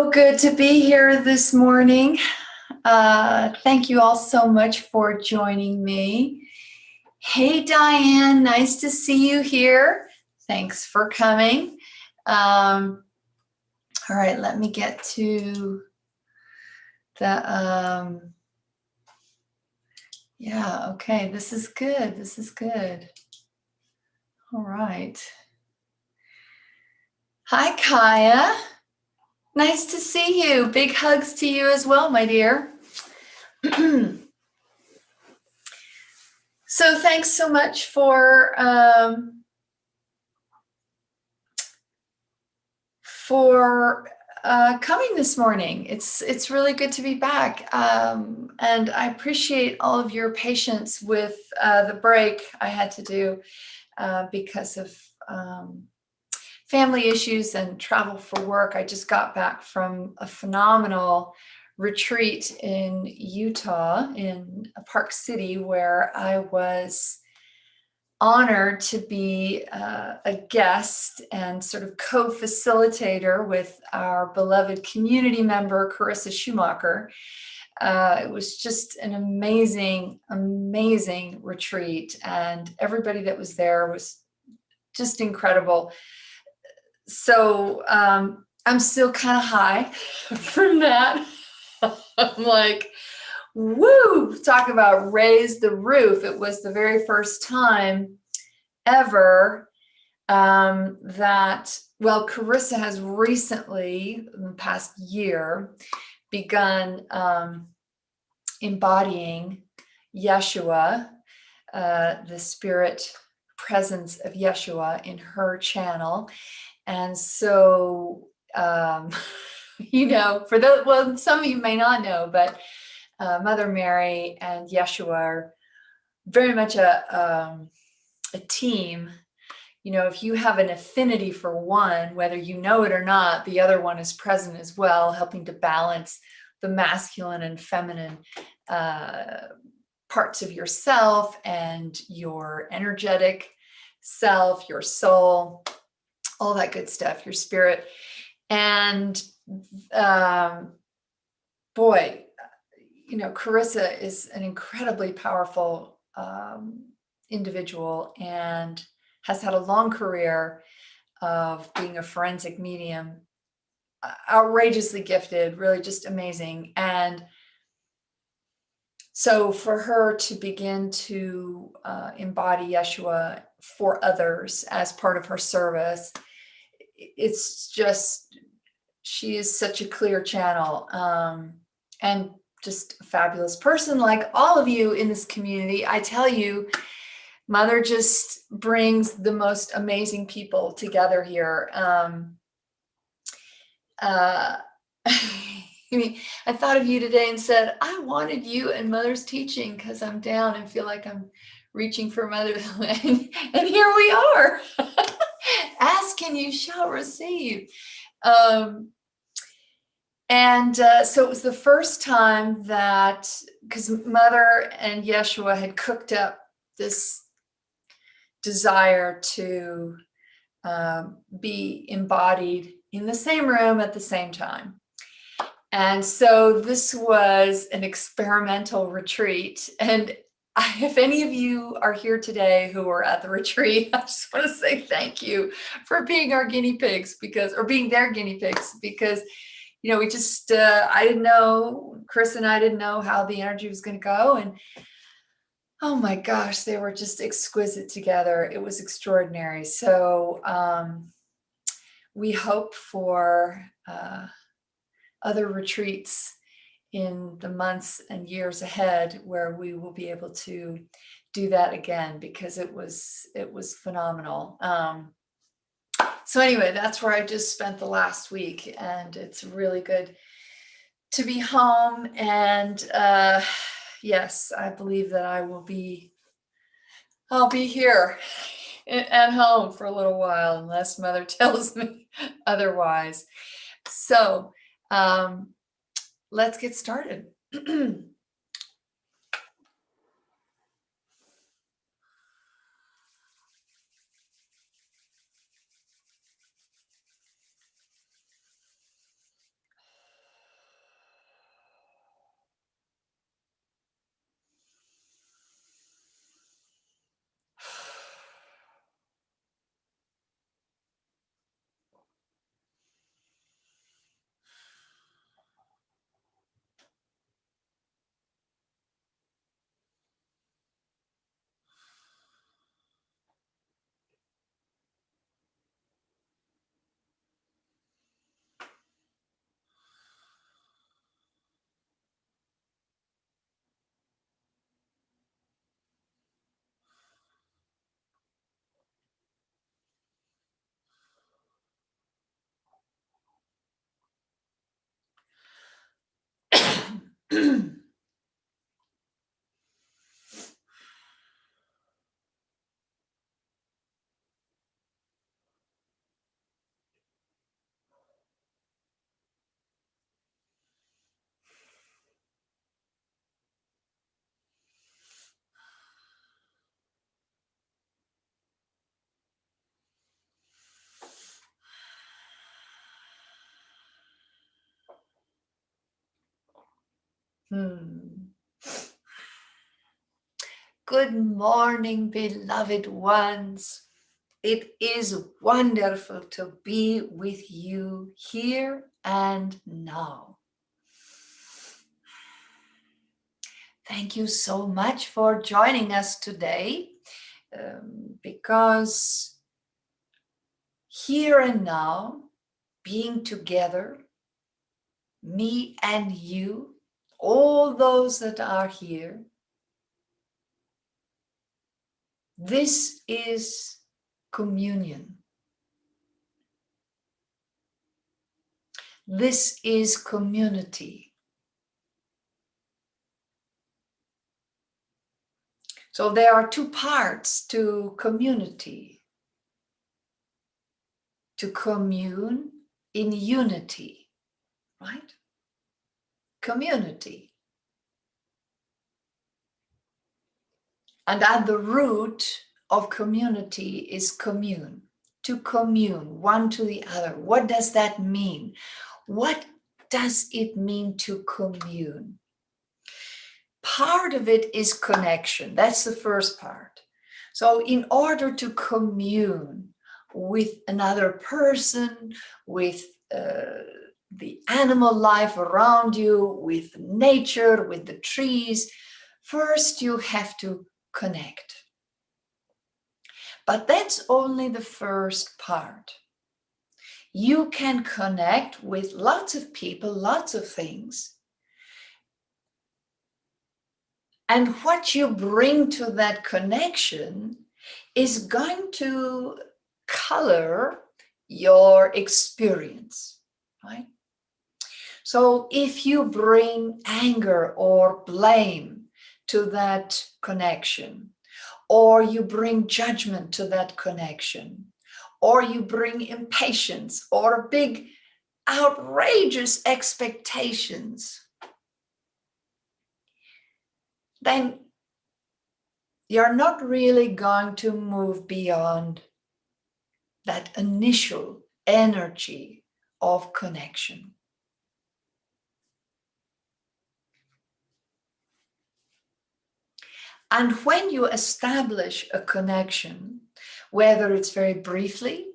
So good to be here this morning. Thank you all so much for joining me. Hey, Diane, nice to see you here. Thanks for coming. All right, let me get to the, yeah, okay, this is good. This is good. All right. Hi, Kaya. Nice to see you. Big hugs to you as well, my dear. So thanks so much for coming this morning. It's really good to be back, and I appreciate all of your patience with the break I had to do because of family issues and travel for work. I just got back from a phenomenal retreat in Utah, in Park City, where I was honored to be a guest and sort of co-facilitator with our beloved community member, Carissa Schumacher. It was just an amazing, amazing retreat, and everybody that was there was just incredible. So I'm still kind of high from that. I'm like, woo, talk about raise the roof. It was the very first time ever that, well, Carissa has recently, in the past year, begun embodying Yeshua, the spirit presence of Yeshua in her channel. And so, you know, for those, well, some of you may not know, but Mother Mary and Yeshua are very much a team. You know, if you have an affinity for one, whether you know it or not, the other one is present as well, helping to balance the masculine and feminine parts of yourself and your energetic self, your soul, all that good stuff, your spirit. And boy, you know, Carissa is an incredibly powerful individual and has had a long career of being a forensic medium, outrageously gifted, really just amazing. And so for her to begin to embody Yeshua for others as part of her service, it's just, she is such a clear channel, and just a fabulous person, like all of you in this community. I tell you, Mother just brings the most amazing people together here. I mean, I thought of you today and said, I wanted you and Mother's teaching because I'm down and feel like I'm reaching for Mother's land. And here we are. Ask and you shall receive. So it was the first time that, because Mother and Yeshua had cooked up this desire to be embodied in the same room at the same time. And so this was an experimental retreat. And if any of you are here today who were at the retreat, I just want to say thank you for being our guinea pigs, or being their guinea pigs, because, you know, we just, I didn't know, Chris and I didn't know how the energy was going to go. And oh my gosh, they were just exquisite together. It was extraordinary. So we hope for other retreats in the months and years ahead where we will be able to do that again, because it was phenomenal. So anyway, that's where I just spent the last week, and it's really good to be home. And yes, I believe that I'll be here at home for a little while, unless Mother tells me otherwise. So let's get started. Good morning, beloved ones. It is wonderful to be with you here and now. Thank you so much for joining us today, because here and now, being together, me and you, all those that are here, this is communion. This is community. So there are two parts to community. To commune in unity, right? Community. And at the root of community is commune. To commune one to the other. What does that mean? What does it mean to commune? Part of it is connection. That's the first part. So in order to commune with another person, with the animal life around you, with nature, with the trees, first you have to connect. But that's only the first part. You can connect with lots of people, lots of things. And what you bring to that connection is going to color your experience, right? So if you bring anger or blame to that connection, or you bring judgment to that connection, or you bring impatience or big outrageous expectations, then you're not really going to move beyond that initial energy of connection. And when you establish a connection, whether it's very briefly,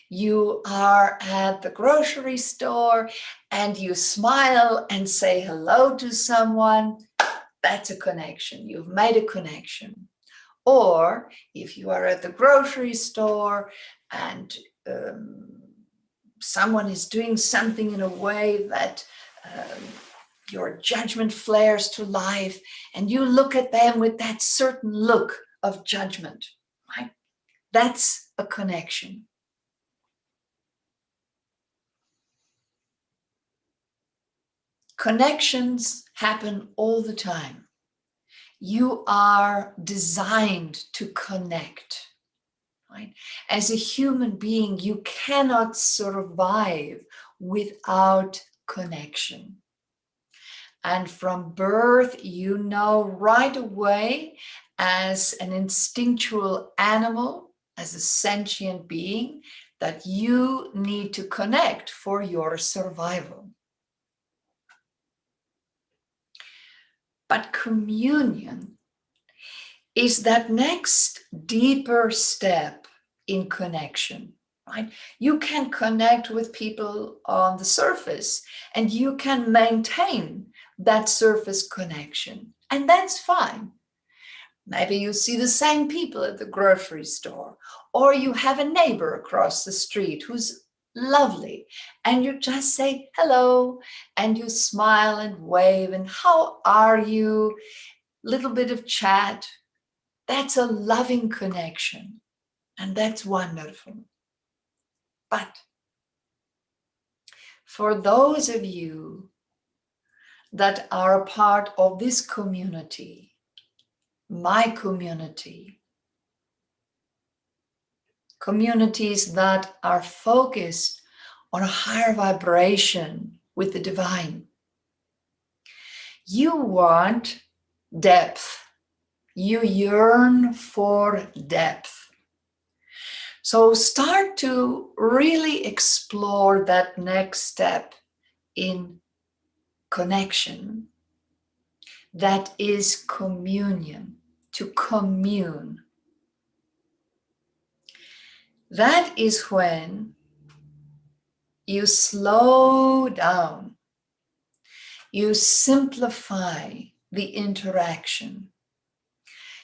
you are at the grocery store and you smile and say hello to someone, that's a connection. You've made a connection. Or if you are at the grocery store and someone is doing something in a way that your judgment flares to life, and you look at them with that certain look of judgment, right? That's a connection. Connections happen all the time. You are designed to connect, right? As a human being, you cannot survive without connection. And from birth, you know right away, as an instinctual animal, as a sentient being, that you need to connect for your survival. But communion is that next deeper step in connection, right? You can connect with people on the surface and you can maintain that surface connection, and that's fine. Maybe you see the same people at the grocery store, or you have a neighbor across the street who's lovely, and you just say hello, and you smile and wave, and how are you? Little bit of chat. That's a loving connection, and that's wonderful. But for those of you that are a part of this community, my community, communities that are focused on a higher vibration with the divine, you want depth. You yearn for depth. So start to really explore that next step in connection That is communion, to commune. That is when you slow down, you simplify the interaction,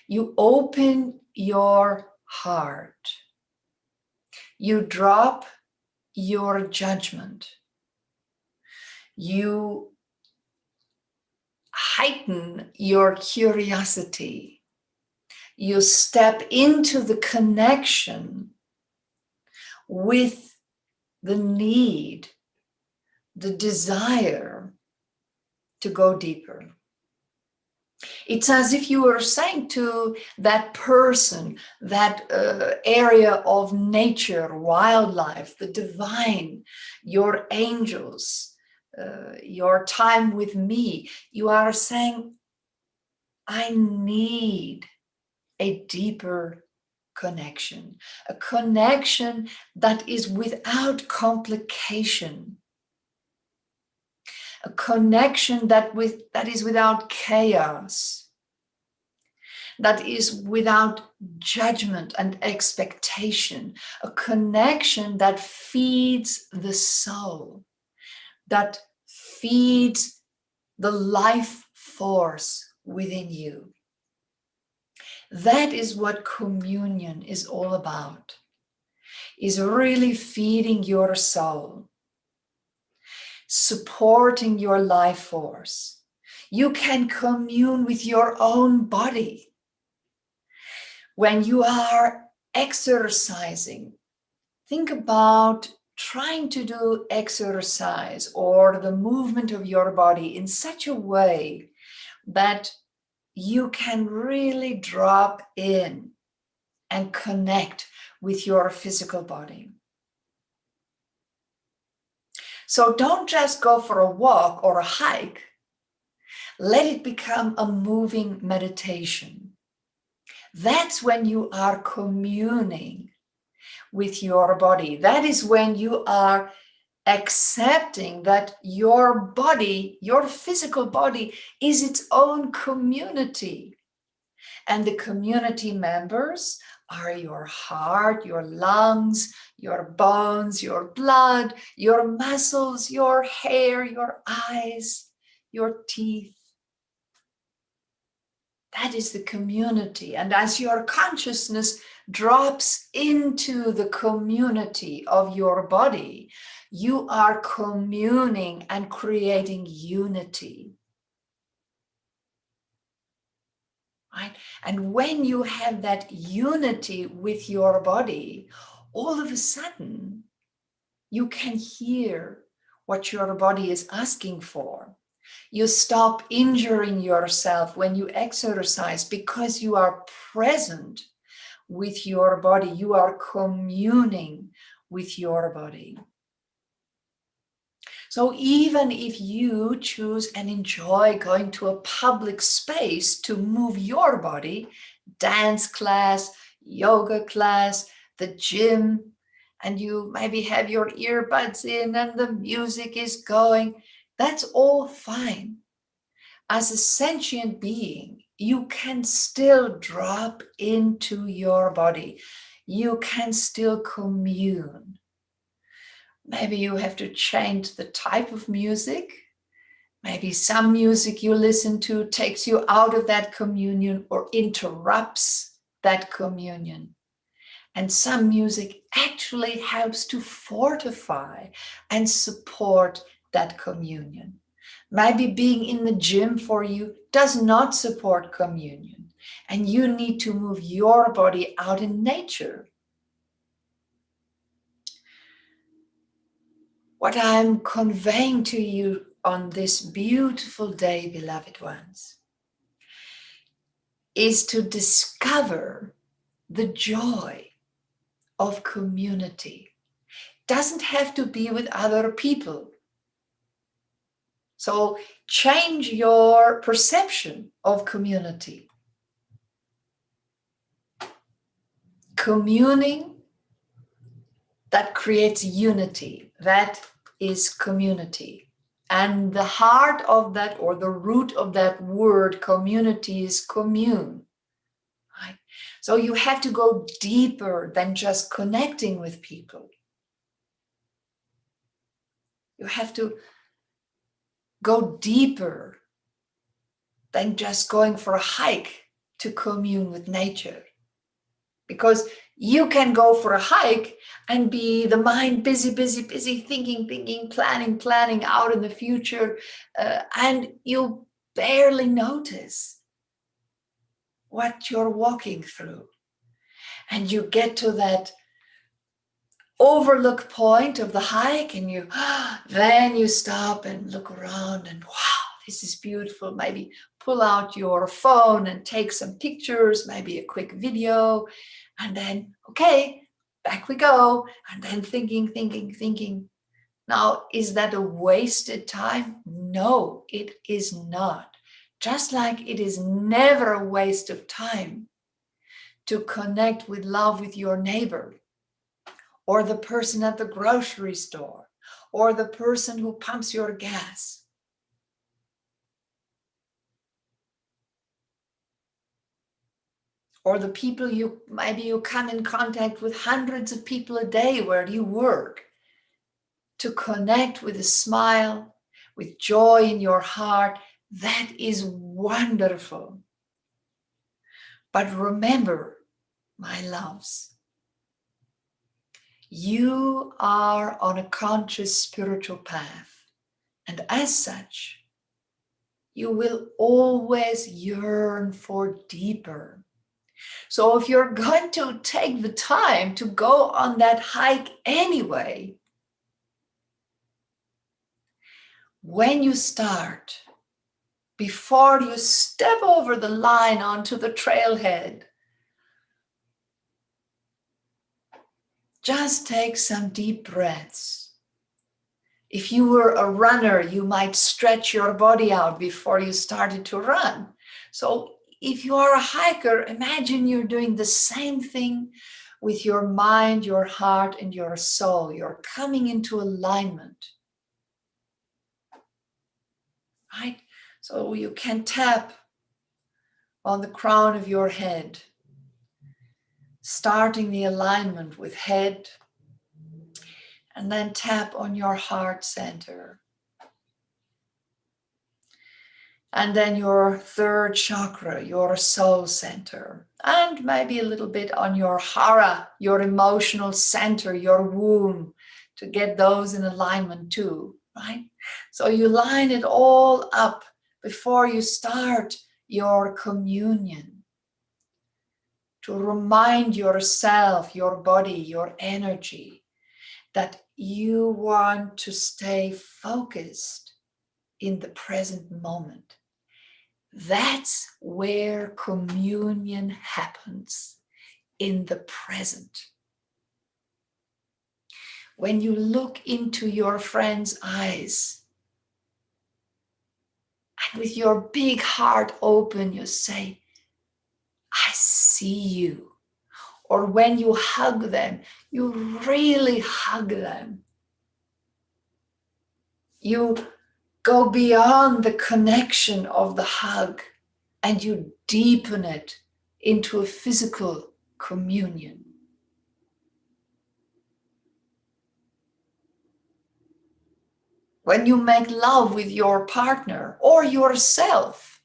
you open your heart, you drop your judgment, you heighten your curiosity, you step into the connection with the need, the desire to go deeper. It's as if you were saying to that person, that area of nature, wildlife, the divine, your angels, your time with me, you are saying, I need a deeper connection, a connection that is without complication, a connection that is without chaos, that is without judgment and expectation, a connection that feeds the soul, that feeds the life force within you. That is what communion is all about, is really feeding your soul, supporting your life force. You can commune with your own body. When you are exercising, think about trying to do exercise or the movement of your body in such a way that you can really drop in and connect with your physical body. So don't just go for a walk or a hike. Let it become a moving meditation. That's when you are communing with your body. That is when you are accepting that your body, your physical body, is its own community. And the community members are your heart, your lungs, your bones, your blood, your muscles, your hair, your eyes, your teeth. That is the community. And as your consciousness drops into the community of your body, you are communing and creating unity. Right? And when you have that unity with your body, all of a sudden, you can hear what your body is asking for. You stop injuring yourself when you exercise because you are present with your body. You are communing with your body. So even if you choose and enjoy going to a public space to move your body, dance class, yoga class, the gym, and you maybe have your earbuds in and the music is going, that's all fine. As a sentient being, you can still drop into your body. You can still commune. Maybe you have to change the type of music. Maybe some music you listen to takes you out of that communion or interrupts that communion. And some music actually helps to fortify and support that communion. Maybe being in the gym for you does not support communion, and you need to move your body out in nature. What I'm conveying to you on this beautiful day, beloved ones, is to discover the joy of community. It doesn't have to be with other people. So change your perception of community. Communing that creates unity, that is community. And the heart of that, or the root of that word community, is commune. Right? So you have to go deeper than just connecting with people. You have to go deeper than just going for a hike to commune with nature. Because you can go for a hike and be the mind busy, thinking, planning out in the future, and you barely notice what you're walking through. And you get to that overlook point of the hike, and then you stop and look around, and wow, this is beautiful. Maybe pull out your phone and take some pictures, maybe a quick video, and then, okay, back we go. And then thinking. Now, is that a wasted time? No, it is not. Just like it is never a waste of time to connect with love with your neighbor, or the person at the grocery store, or the person who pumps your gas. Or the people maybe you come in contact with hundreds of people a day where you work. To connect with a smile, with joy in your heart, that is wonderful. But remember, my loves, you are on a conscious spiritual path, and as such, you will always yearn for deeper. So if you're going to take the time to go on that hike anyway, when you start, before you step over the line onto the trailhead, just take some deep breaths. If you were a runner, you might stretch your body out before you started to run. So if you are a hiker, imagine you're doing the same thing with your mind, your heart, and your soul. You're coming into alignment. Right? So you can tap on the crown of your head, starting the alignment with head, and then tap on your heart center. And then your third chakra, your soul center. And maybe a little bit on your hara, your emotional center, your womb, to get those in alignment too, right? So you line it all up before you start your communion, to remind yourself, your body, your energy, that you want to stay focused in the present moment. That's where communion happens, in the present. When you look into your friend's eyes, and with your big heart open, you say, I see you. Or when you hug them, you really hug them. You go beyond the connection of the hug, and you deepen it into a physical communion. When you make love with your partner or yourself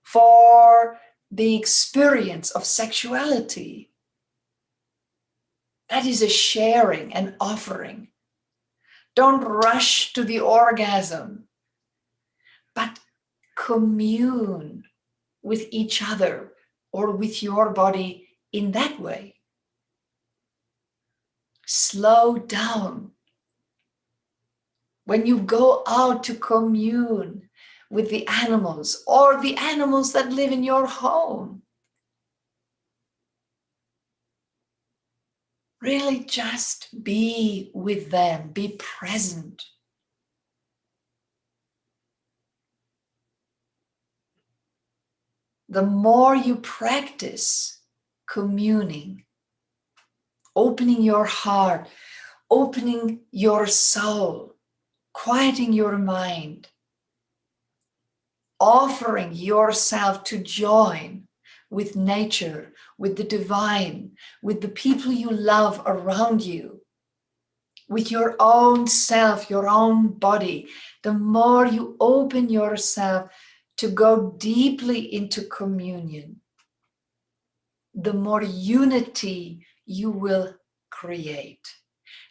for the experience of sexuality, that is a sharing and offering. Don't rush to the orgasm, but commune with each other or with your body in that way. Slow down. When you go out to commune with the animals or the animals that live in your home, really just be with them, be present. The more you practice communing, opening your heart, opening your soul, quieting your mind, offering yourself to join with nature, with the divine, with the people you love around you, with your own self, your own body, the more you open yourself to go deeply into communion, the more unity you will create,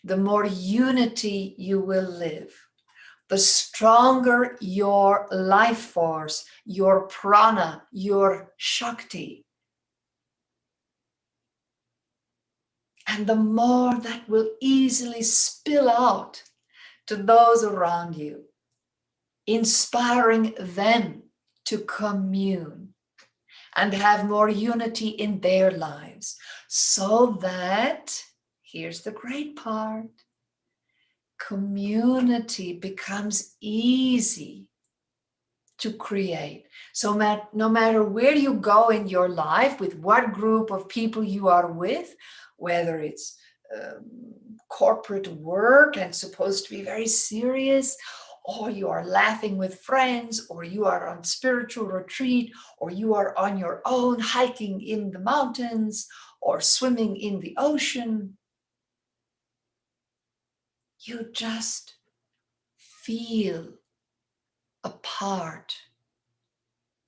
the more unity you will live, the stronger your life force, your prana, your shakti. And the more that will easily spill out to those around you, inspiring them to commune and have more unity in their lives, so that, here's the great part, community becomes easy to create. So no matter where you go in your life, with what group of people you are with, whether it's corporate work and supposed to be very serious, or you are laughing with friends, or you are on spiritual retreat, or you are on your own hiking in the mountains or swimming in the ocean, you just feel a part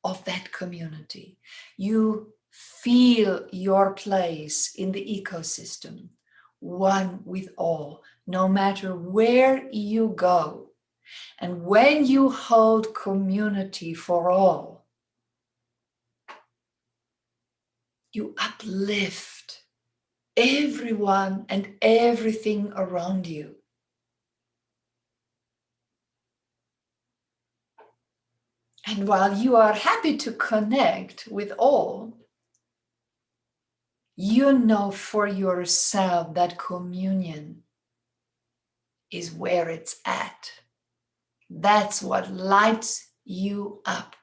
of that community. You feel your place in the ecosystem, one with all, no matter where you go. And when you hold community for all, you uplift everyone and everything around you. And while you are happy to connect with all, you know for yourself that communion is where it's at. That's what lights you up.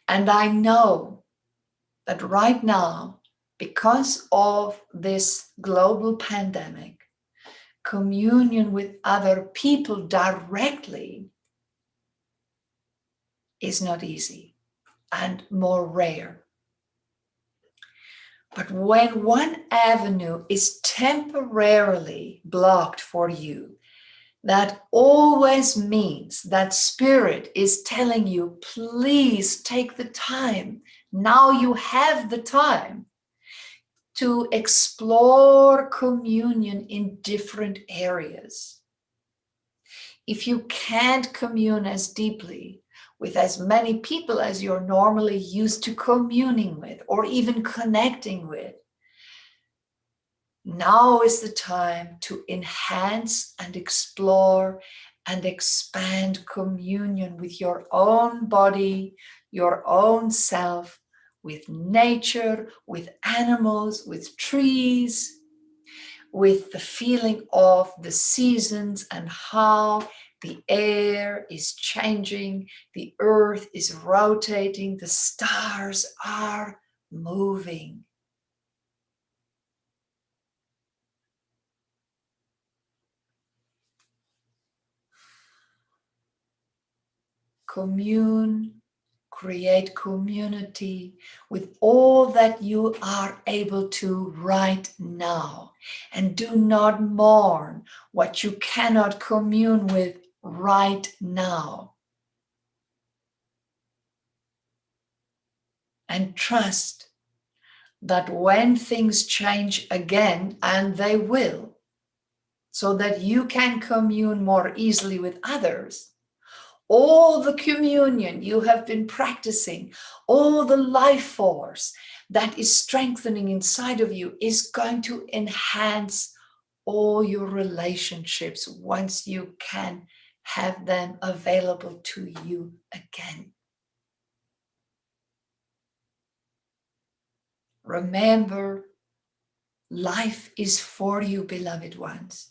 And I know that right now, because of this global pandemic, communion with other people directly is not easy and more rare. But when one avenue is temporarily blocked for you, that always means that spirit is telling you, please take the time. Now you have the time to explore communion in different areas. If you can't commune as deeply with as many people as you're normally used to communing with or even connecting with, now is the time to enhance and explore and expand communion with your own body, your own self, with nature, with animals, with trees, with the feeling of the seasons and how the air is changing, the earth is rotating, the stars are moving. Commune, create community with all that you are able to right now. And do not mourn what you cannot commune with right now. And trust that when things change again, and they will, so that you can commune more easily with others, all the communion you have been practicing, all the life force that is strengthening inside of you is going to enhance all your relationships once you can have them available to you again. Remember, life is for you, beloved ones.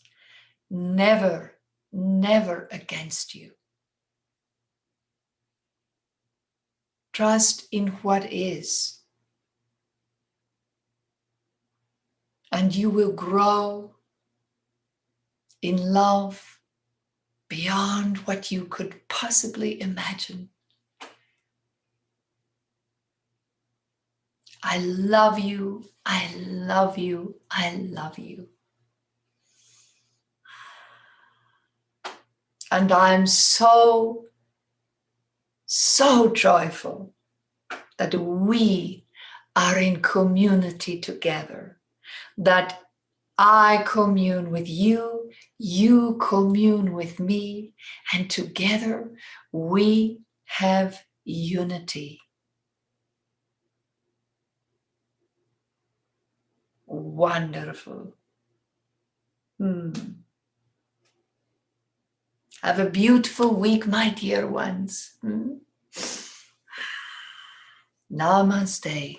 Never, never against you. Trust in what is. And you will grow in love, beyond what you could possibly imagine. I love you. I love you. I love you. And I'm so, so joyful that we are in community together, that I commune with you, you commune with me, and together we have unity. Wonderful. Have a beautiful week, my dear ones. Namaste.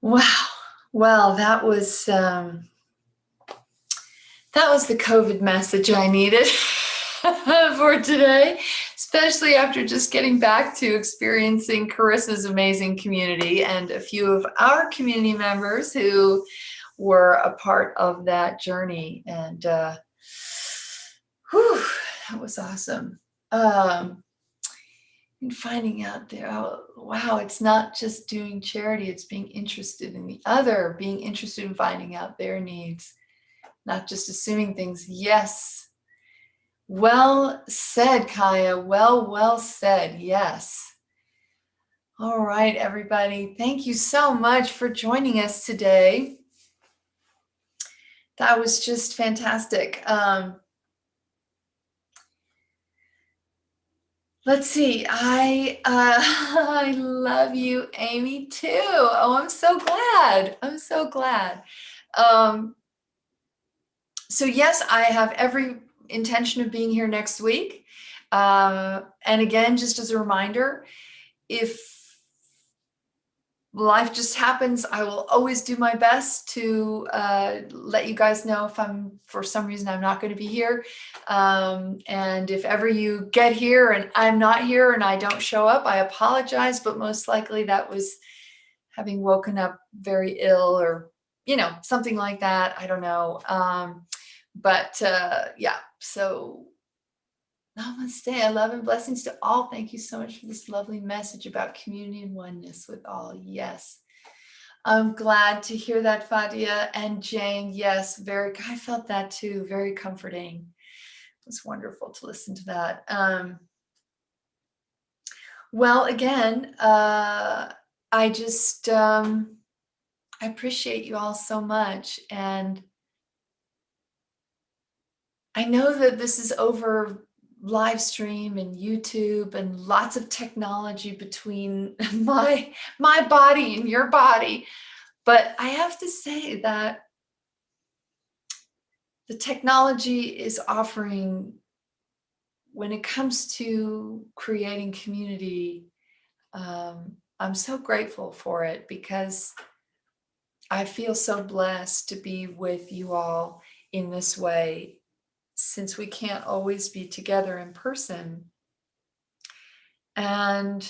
Wow. Well, that was the COVID message I needed for today, especially after just getting back to experiencing Carissa's amazing community and a few of our community members who were a part of that journey. And whew, that was awesome. And finding out there, oh, wow, it's not just doing charity, it's being interested in the other, being interested in finding out their needs, not just assuming things. Yes. Well said, Kaya. Well said. Yes. All right, everybody. Thank you so much for joining us today. That was just fantastic. Let's see. I love you, Amy, too. Oh, I'm so glad. I'm so glad. So yes, I have every intention of being here next week. And again, just as a reminder, if life just happens, I will always do my best to let you guys know if for some reason I'm not going to be here. And if ever you get here and I'm not here and I don't show up, I apologize, but most likely that was having woken up very ill or, something like that. I don't know. But yeah, so namaste. Love and blessings to all. Thank you so much for this lovely message about community and oneness with all. Yes. I'm glad to hear that, Fadia and Jane. Yes, I felt that too. Very comforting. It was wonderful to listen to that. Well, again, I just, I appreciate you all so much. And I know that this is over live stream and YouTube and lots of technology between my body and your body. But I have to say that the technology is offering, when it comes to creating community, I'm so grateful for it because I feel so blessed to be with you all in this way, since we can't always be together in person. And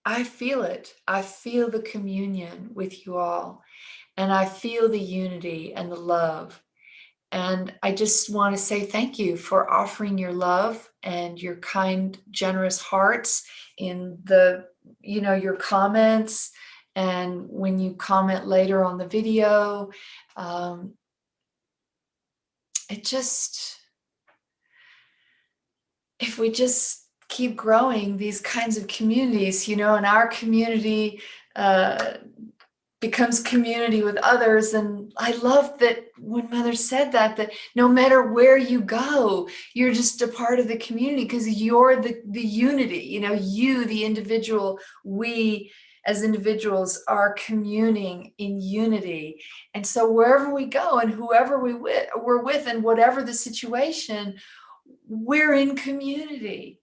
I feel it. I feel the communion with you all, and I feel the unity and the love. And I just want to say thank you for offering your love and your kind, generous hearts in your comments. And when you comment later on the video, if we just keep growing these kinds of communities, in our community, becomes community with others. And I love that when Mother said that no matter where you go, you're just a part of the community because you're the unity, you, the individual, we as individuals are communing in unity. And so wherever we go and whoever we're with and whatever the situation, we're in community.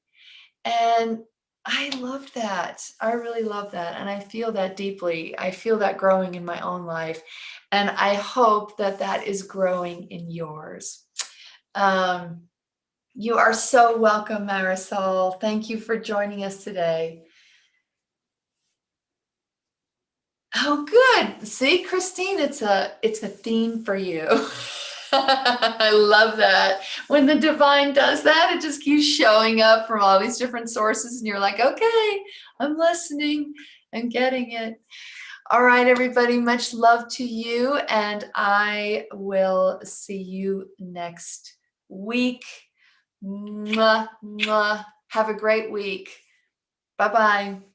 And I love that. I really love that. And I feel that deeply. I feel that growing in my own life. And I hope that that is growing in yours. You are so welcome, Marisol. Thank you for joining us today. Oh, good. See, Christine, it's a theme for you. I love that. When the divine does that, it just keeps showing up from all these different sources, and you're like, okay, I'm listening. I'm getting it. All right, everybody, much love to you, and I will see you next week. Mwah, mwah. Have a great week. Bye-bye.